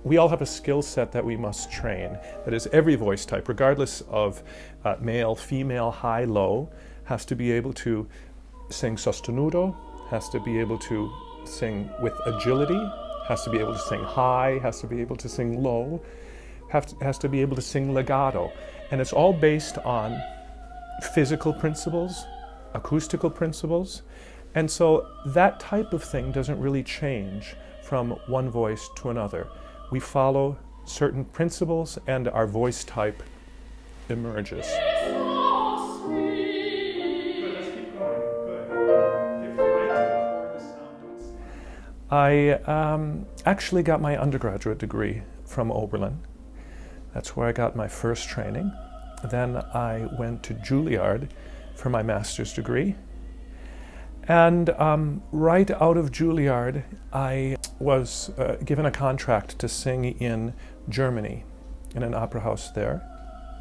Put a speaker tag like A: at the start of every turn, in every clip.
A: we all have a skill set that we must train. That is, every voice type, regardless of male, female, high, low, has to be able to sing sostenuto, has to be able to sing with agility, has to be able to sing high, has to be able to sing low, has to be able to sing legato. And it's all based on physical principles, acoustical principles. And so that type of thing doesn't really change from one voice to another. We follow certain principles and our voice type emerges. I actually got my undergraduate degree from Oberlin. That's where I got my first training. Then I went to Juilliard for my master's degree. And right out of Juilliard, I was given a contract to sing in Germany, in an opera house there.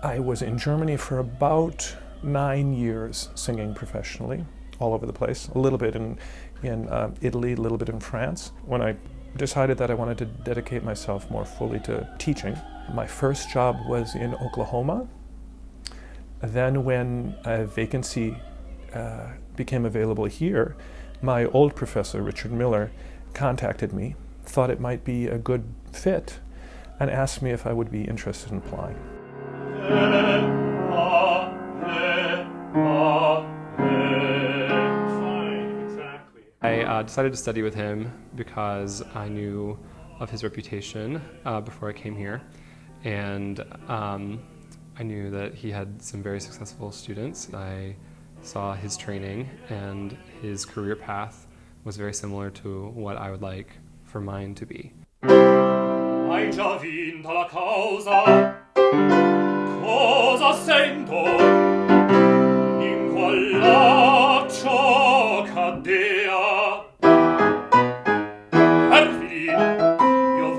A: I was in Germany for about 9 years singing professionally, all over the place, a little bit in Italy, a little bit in France. When I decided that I wanted to dedicate myself more fully to teaching, my first job was in Oklahoma. Then when a vacancy became available here, my old professor, Richard Miller, contacted me, thought it might be a good fit, and asked me if I would be interested in applying.
B: I decided to study with him because I knew of his reputation before I came here, and I knew that he had some very successful students. I saw his training, and his career path was very similar to what I would like for mine to be. Hai già vinta la causa, cosa sento, in qual laccio cadea. Perfidi, io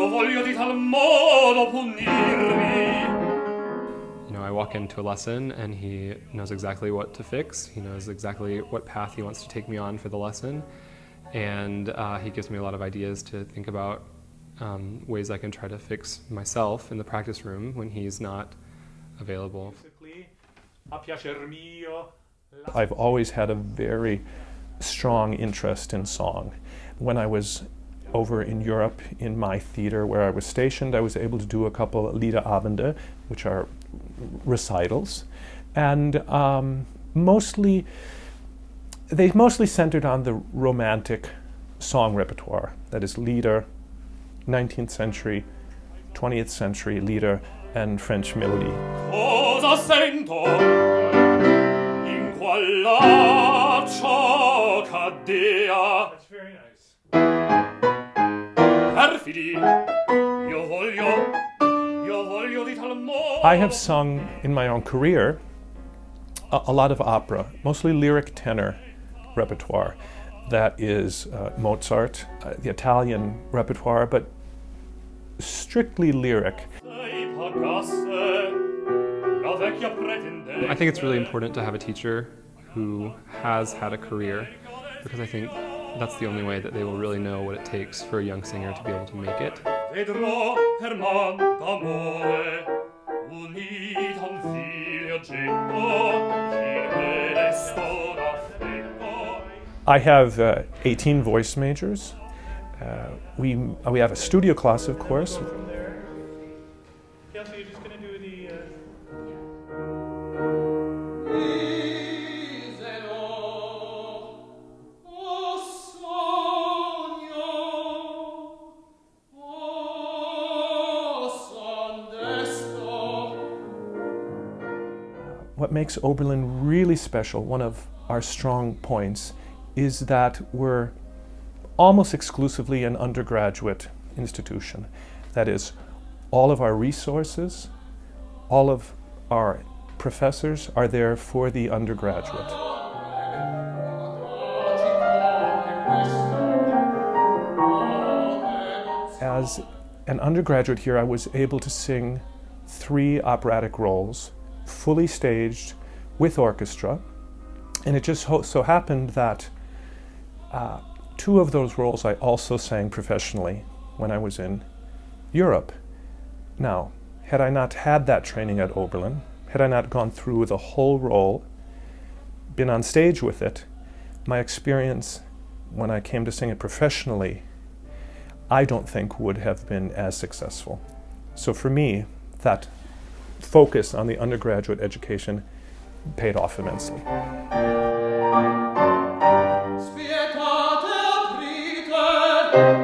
B: voglio di tal modo punirvi. I walk into a lesson and he knows exactly what to fix. He knows exactly what path he wants to take me on for the lesson. And he gives me a lot of ideas to think about ways I can try to fix myself in the practice room when he's not available.
A: I've always had a very strong interest in song. When I was over in Europe in my theater where I was stationed, I was able to do a couple of Liederabende, which are recitals, and they mostly centered on the romantic song repertoire. That is Lieder, 19th century, 20th century Lieder, and French melody. Cosa sento in qual laccio cadea. That's very nice. Perfidi, io voglio di tal modo. I have sung in my own career a lot of opera, mostly lyric tenor repertoire. That is Mozart, the Italian repertoire, but strictly lyric.
B: I think it's really important to have a teacher who has had a career, because I think that's the only way that they will really know what it takes for a young singer to be able to make it.
A: I have 18 voice majors. We have a studio class, of course. Yeah, so you're just going to do the... What makes Oberlin really special, one of our strong points, is that we're almost exclusively an undergraduate institution. That is, all of our resources, all of our professors are there for the undergraduate. As an undergraduate here, I was able to sing 3 operatic roles, fully staged with orchestra, and it just so happened that 2 of those roles I also sang professionally when I was in Europe. Now, had I not had that training at Oberlin, had I not gone through the whole role, been on stage with it, my experience when I came to sing it professionally, I don't think would have been as successful. So for me, that focus on the undergraduate education paid off immensely.
C: Spietate aprite